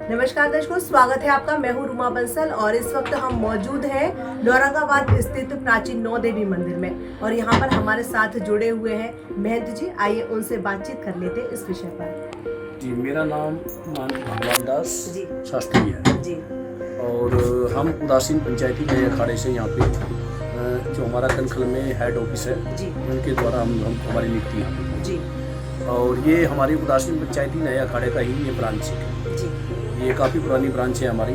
नमस्कार दर्शकों, स्वागत है आपका। मैं हूं रुमा बंसल और इस वक्त हम मौजूद हैं औरंगाबाद स्थित प्राचीन नौ देवी मंदिर में और यहाँ पर हमारे साथ जुड़े हुए हैं महंत जी। आइए उनसे बातचीत कर लेते हैं इस विषय पर। जी, मेरा नाम भगवान दास जी शास्त्री है जी। और हम उदासीन पंचायती नए अखाड़े से यहाँ पे जो हमारा कनखल में हेड ऑफिस है जी उनके द्वारा हम हमारी नियुक्ति यहाँ पे जी और ये हमारी उदासीन पंचायती नए अखाड़े का ही ये ब्रांच है। जी। ये काफ़ी पुरानी ब्रांच है हमारी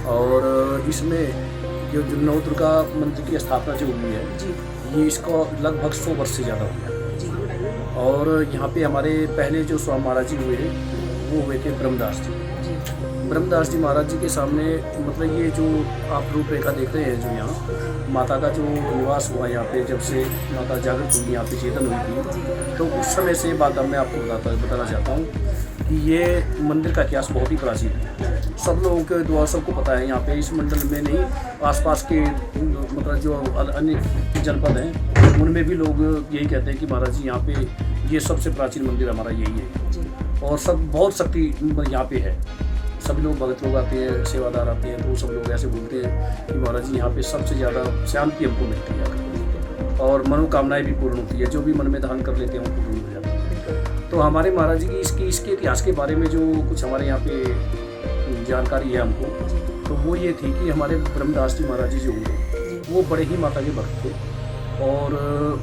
और इसमें जो नव दुर्गा मंदिर की स्थापना जो हुई है जी ये इसको लगभग 100 वर्ष से ज़्यादा हो गया जी और यहाँ पे हमारे पहले जो स्वामी महाराज जी हुए वो हुए थे ब्रह्मदास जी। ब्रह्मदास जी महाराज जी के सामने मतलब ये जो आप रूपरेखा देख रहे हैं जो यहाँ माता का जो निवास हुआ यहाँ पे जब से माता जागृत हुई यहाँ पे चेतन हुई थी तो उस समय से बात मैं आपको बताना चाहता हूँ कि ये मंदिर का इतिहास बहुत ही प्राचीन है। सब लोगों के द्वारा सबको पता है यहाँ पे इस मंडल में नहीं आसपास के मतलब जो अन्य जनपद हैं उनमें भी लोग यही कहते हैं कि महाराज जी यहाँ पे ये सबसे प्राचीन मंदिर हमारा यही है और सब बहुत शक्ति यहाँ पे है। सभी लोग भगत लोग आते हैं, सेवादार आते हैं तो सब लोग ऐसे बोलते हैं कि महाराज जी यहाँ पे सबसे ज़्यादा शांति हमको मिलती है और मनोकामनाएं भी पूर्ण होती है। जो भी मन में धारण कर लेते हैं वो पूर्ण हो जाती है। तो हमारे महाराज जी की इसके इतिहास के बारे में जो कुछ हमारे यहाँ पे जानकारी है हमको तो वो ये थी कि हमारे ब्रह्मदास जी महाराज जी जो हुए वो बड़े ही माता के भक्त थे और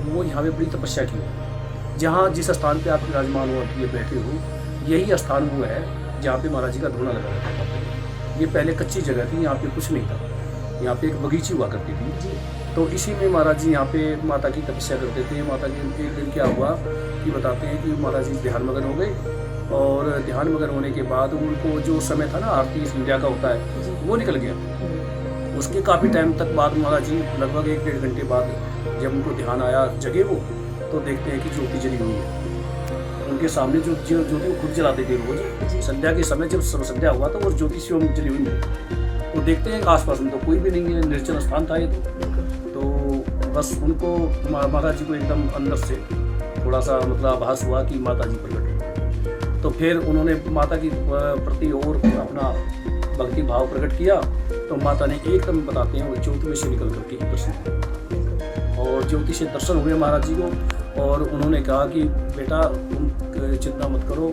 वो यहाँ पे बड़ी तपस्या की। जहाँ जिस स्थान पे आप विराजमान हो ये बैठे हो यही स्थान वो है जहाँ पे महाराज जी का धूना लगा रहता था। ये पहले कच्ची जगह थी, यहाँ पे कुछ नहीं था, यहाँ पे एक बगीची हुआ करती थी। तो इसी में महाराज जी यहाँ पे माता की तपस्या करते थे। माता की एक दिन क्या हुआ कि बताते हैं कि महाराज जी ध्यान मगन हो गए और ध्यान मगन होने के बाद उनको जो समय था ना आरती संध्या का होता है वो निकल गया। उसके काफ़ी टाइम तक बाद महाराज जी लगभग 1-1.5 घंटे बाद जब उनको ध्यान आया जगे वो तो देखते हैं कि ज्योति जली हुई है उनके सामने। जो ज्योति वो खुद जलाते थे रोज संध्या के समय जब संध्या हुआ तो वो ज्योति स्वयं जली हुई है। तो देखते हैं आसपास में तो कोई भी नहीं है, निर्जन स्थान था ये तो बस उनको महाराज जी को एकदम अंदर से थोड़ा सा मतलब आभास हुआ कि माता जी प्रकट हुई। तो फिर उन्होंने माता की प्रति और अपना भक्ति भाव प्रकट किया तो माता ने एकदम बताते हैं वो ज्योति में से निकल करके दर्शन और ज्योति से दर्शन हुए महाराज जी को और उन्होंने कहा कि बेटा तुम चिंता मत करो,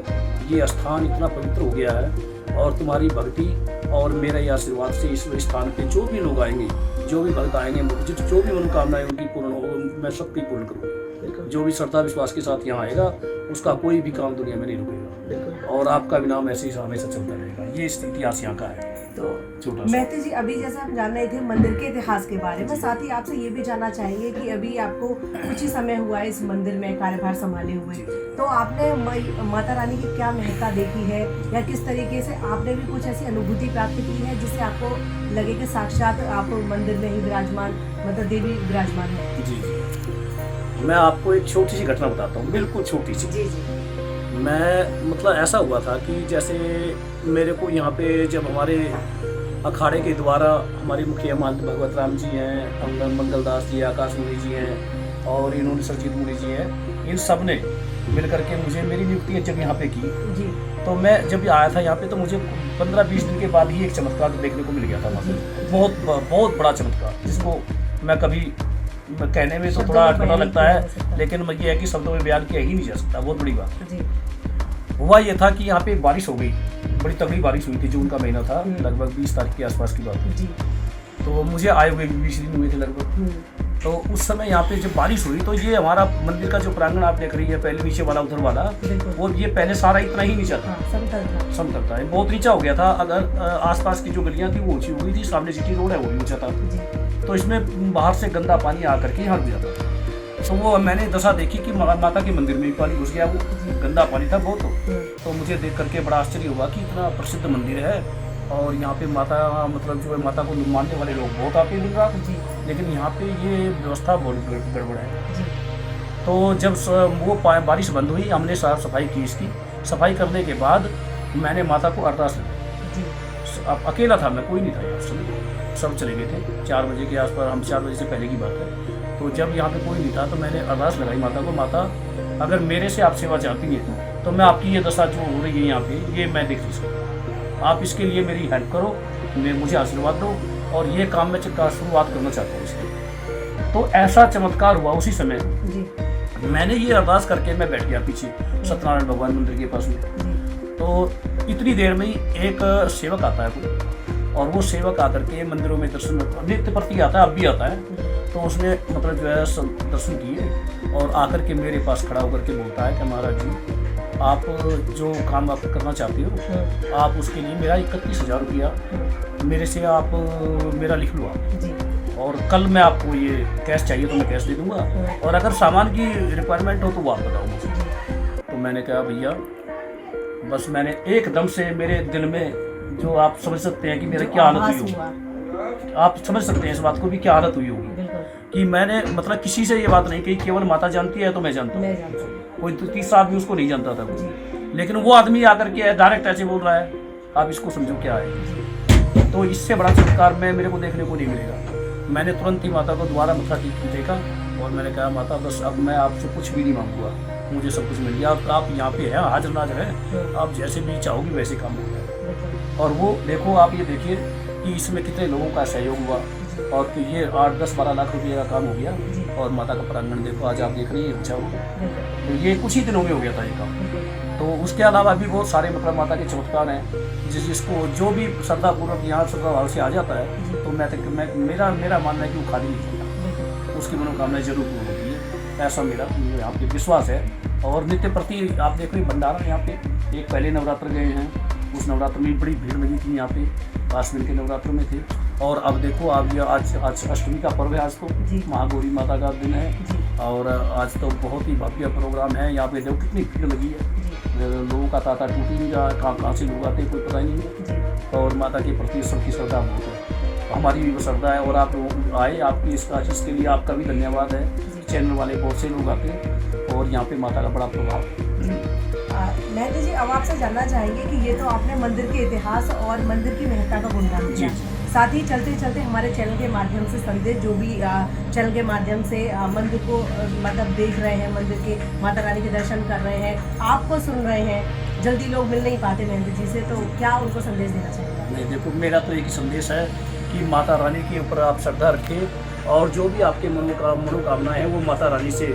ये स्थान इतना पवित्र हो गया है और तुम्हारी भक्ति और मेरे आशीर्वाद से इस स्थान पे जो भी लोग आएंगे, जो भी भक्त आएंगे, जो भी मनोकामनाएं उनकी पूर्ण हो मैं सबकी पूर्ण करूँगा। जो भी श्रद्धा विश्वास के साथ यहाँ आएगा उसका कोई भी काम दुनिया में नहीं रुकेगा और आपका भी नाम ऐसे ही हमेशा चलता रहेगा। ये इतिहास यहाँ का है। तो महंत जी अभी जैसा हम जान रहे थे मंदिर के इतिहास के बारे में, साथ ही आपसे ये भी जानना चाहेंगे कि अभी आपको कुछ ही समय हुआ है इस मंदिर में कार्यभार संभाले हुए, तो आपने माता रानी की क्या महत्ता देखी है या किस तरीके से आपने भी कुछ ऐसी अनुभूति प्राप्त की है जिससे आपको लगे कि साक्षात आप मंदिर में ही विराजमान मतलब देवी विराजमान है? जी, मैं आपको एक छोटी सी घटना बताता हूँ, बिल्कुल छोटी सी। जी। मैं मतलब ऐसा हुआ था कि जैसे मेरे को यहाँ पे जब हमारे अखाड़े के द्वारा हमारे मुखिया महंत भगवत राम जी हैं, मंगलदास जी, आकाश मुनि जी हैं और इन्होंने सरजीत मुनि जी हैं, इन सब ने मिल करके मुझे मेरी नियुक्ति जब यहाँ पे की जी। तो मैं जब आया था यहाँ पे तो मुझे 15-20 दिन के बाद ही एक चमत्कार देखने को मिल गया था वहाँ पे। बहुत बड़ा चमत्कार जिसको मैं कभी कहने में तो थोड़ा अटपटा लगता है लेकिन ये है कि शब्दों में बयान किया ही नहीं जा सकता। बहुत बड़ी बात हुआ ये था कि यहाँ पे बारिश हो गई, बड़ी तगड़ी बारिश हुई थी। जून का महीना था, लगभग 20 तारीख के आसपास की बात थी। तो मुझे आए हुए 20 दिन हुए थे लगभग। तो उस समय यहाँ पे जब बारिश हुई तो ये हमारा मंदिर का जो प्रांगण आप देख रही है पहले नीचे वाला उधर वाला वो ये पहले सारा इतना ही नीचा था, समतल था, बहुत नीचा हो गया था। अगर आसपास की जो गलियाँ थी वो ऊँची हो गई थी, सामने सिटी रोड है वो भी ऊँचा था। तो इसमें बाहर से गंदा पानी आकर के यहाँ गिरा था। तो वो मैंने दशा देखी कि माता के मंदिर में भी पानी घुस गया, वो गंदा पानी था बहुत। तो मुझे देख करके बड़ा आश्चर्य हुआ कि इतना प्रसिद्ध मंदिर है और यहाँ पे माता मतलब जो है माता को मानने वाले लोग बहुत आते हैं दिन रात, लेकिन यहाँ पे ये व्यवस्था बहुत गड़बड़ है। तो जब वो बारिश बंद हुई हमने साफ सफाई की, इसकी सफाई करने के बाद मैंने माता को अरदास लगाई। अब अकेला था मैं, कोई नहीं था यहाँ, सब चले गए थे 4 बजे के आसपास, हम 4 बजे से पहले की बात है। तो जब यहाँ पे कोई नहीं था तो मैंने अरदास लगाई माता को, माता अगर मेरे से आप सेवा चाहती हैं तो मैं आपकी ये दशा जो हो रही है यहाँ पे ये मैं देख नहीं सकता। आप इसके लिए मेरी हेल्प करो, मुझे आशीर्वाद दो और ये काम मैं शुरुआत करना चाहता हूँ इसकी। तो ऐसा चमत्कार हुआ उसी समय जी। मैंने ये अरदास करके मैं बैठ गया पीछे सत्यनारायण भगवान मंदिर के पास में। तो इतनी देर में ही एक सेवक आता है कोई, और वो सेवक आकर के मंदिरों में दर्शन नित्य प्रति आता है, अब भी आता है। तो उसने मतलब जो है दर्शन किए और आकर के मेरे पास खड़ा होकर के बोलता है कि महाराज जी, आप जो काम आप करना चाहते हो आप उसके लिए मेरा 31,000 रुपया मेरे से आप मेरा लिख लो आप, और कल मैं आपको ये कैश चाहिए तो मैं कैश दे दूंगा, और अगर सामान की रिक्वायरमेंट हो तो वो आप बताओ मुझे। तो मैंने कहा भैया बस मैंने एकदम से मेरे दिल में जो आप समझ सकते हैं कि मेरा क्या हालत हुई होगी, आप समझ सकते हैं इस बात को भी क्या हालत हुई होगी कि मैंने मतलब किसी से ये बात नहीं कही, केवल माता जानती है तो मैं जानता हूँ, कोई तीसरा आदमी उसको नहीं जानता था कोई। लेकिन वो आदमी आकर के डायरेक्ट ऐसे बोल रहा है, आप इसको समझो क्या है। तो इससे बड़ा चमत्कार मेरे को देखने को नहीं मिलेगा। मैंने तुरंत ही माता को दोबारा मत्था टेक देखा और मैंने कहा माता बस अब मैं आपसे कुछ भी नहीं मांगूंगा, मुझे सब कुछ मिल गया, आप यहाँ पे हैं, हाजिर नाजिर है, आप जैसे भी चाहोगी वैसे काम हो गया। और वो देखो आप ये देखिए कि इसमें कितने लोगों का सहयोग हुआ और कि ये 8-10-12 लाख रुपये का काम हो गया। और माता का प्रांगण देखो आज आप देख रही है अच्छा हो, तो ये कुछ ही दिनों में हो गया था ये काम। तो उसके अलावा भी बहुत सारे मतलब माता के चमत्कार हैं जिसको जो भी श्रद्धापूर्वक यहाँ श्रद्धा भाव से आ जाता है तो मैं मेरा मानना है कि वो खाली नहीं होता, उसकी मनोकामनाएं जरूर पूर्ण होती है, ऐसा मेरा यहाँ पे विश्वास है। और नित्य प्रति आप देखो भंडारा यहाँ पे, एक पहले नवरात्र गए हैं, उस नवरात्र में बड़ी भीड़ लगी थी यहाँ पे, 5 दिन के नवरात्र में थे। और अब देखो आप ये आज अष्टमी का पर्व है, आज तो महागौरी माता का दिन है और आज तो बहुत ही भव्य प्रोग्राम है। यहाँ पे देखो कितनी भीड़ लगी है, लोगों का तांता टूट नहीं रहा, कहाँ से लोग आते कोई पता ही नहीं है। और माता के प्रति सबकी श्रद्धा बहुत है, हमारी भी श्रद्धा है। और आप लोग आए, आपकी इसके लिए आपका भी धन्यवाद है। चैनल वाले बहुत से लोग आते हैं और यहाँ पे माता का बड़ा प्रभाव है। महंती जी अब आपसे जानना चाहेंगे कि ये तो आपने मंदिर के इतिहास और मंदिर की महत्ता का गुणगान किया, साथ ही चलते चलते हमारे चैनल के माध्यम से संदेश जो भी चैनल के माध्यम से मंदिर को मतलब देख रहे हैं, मंदिर के माता रानी के दर्शन कर रहे हैं, आपको सुन रहे हैं, जल्दी लोग मिल नहीं पाते महंती जी से, तो क्या उनको संदेश देना चाहिए? नहीं देखो मेरा तो एक ही संदेश है कि माता रानी के ऊपर आप श्रद्धा रखें और जो भी आपके मनोकामना है वो माता रानी से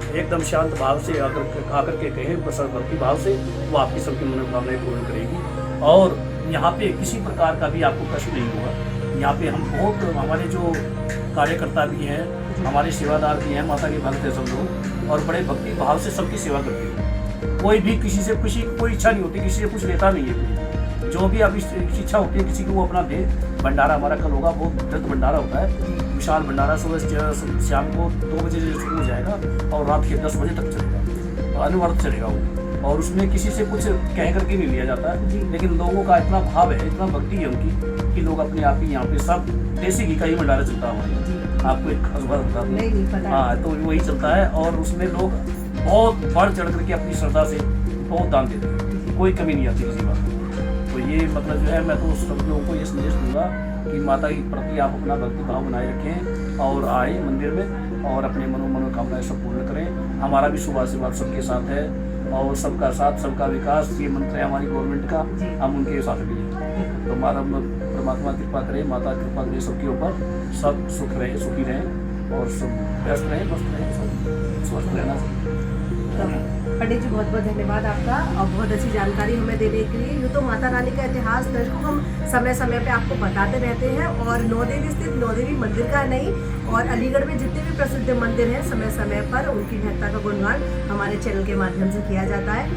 एकदम शांत भाव से आकर के कहें, भक्ति भाव से वो आपकी सबकी मनोकामनाएं पूर्ण करेगी। और यहाँ पे किसी प्रकार का भी आपको कष्ट नहीं होगा। यहाँ पे हम बहुत हमारे जो कार्यकर्ता भी हैं, हमारे सेवादार भी हैं, माता के भक्त हैं सब लोग, और बड़े भक्ति भाव से सबकी सेवा करते हैं। कोई भी किसी से कोई इच्छा नहीं होती, किसी से कुछ लेता नहीं है। जो भी अभी इच्छा होती है किसी को वो अपना दे। भंडारा हमारा कल होगा, वो वृद्ध भंडारा होता है, विशाल भंडारा, सुबह शाम को 2 बजे से शुरू हो जाएगा और रात के 10 बजे तक चलेगा, तो अनिवार्य चलेगा वो। और उसमें किसी से कुछ कह करके नहीं लिया जाता है, लेकिन लोगों का इतना भाव है, इतना भक्ति है उनकी कि लोग अपने आप ही यहाँ पे सब देसी घी का ही भंडारा चलता है हमारे। आपको एक खास बात बता दूँ, हाँ तो वही चलता है और उसमें लोग बहुत बढ़ चढ़ करके अपनी श्रद्धा से बहुत दान देते हैं, कोई कमी नहीं आती किसी बात। तो ये मतलब जो है मैं तो सब लोगों को ये संदेश दूंगा कि माता के प्रति आप अपना भक्ति भाव बनाए रखें और आए मंदिर में और अपने मनोकामनाएं सब पूर्ण करें। हमारा भी शुभ आशीर्वाद सबके साथ है और सबका साथ सबका विकास, ये मंत्र है हमारी गवर्नमेंट का, हम उनके साथ भी हैं। तो हमारा परमात्मा कृपा करे, माता कृपा करे सबके ऊपर, सब सुखी रहें और सब व्यस्त रहें, मस्त रहें, सब स्वस्थ रहना चाहिए। पंडित जी बहुत बहुत धन्यवाद आपका और बहुत अच्छी जानकारी हमें देने के लिए। यूँ तो माता रानी का इतिहास दर्शकों हम समय समय पे आपको बताते रहते हैं और नौदेवी स्थित नौदेवी मंदिर का नहीं और अलीगढ़ में जितने भी प्रसिद्ध मंदिर हैं समय समय पर उनकी महत्ता का गुणगान हमारे चैनल के माध्यम से किया जाता है।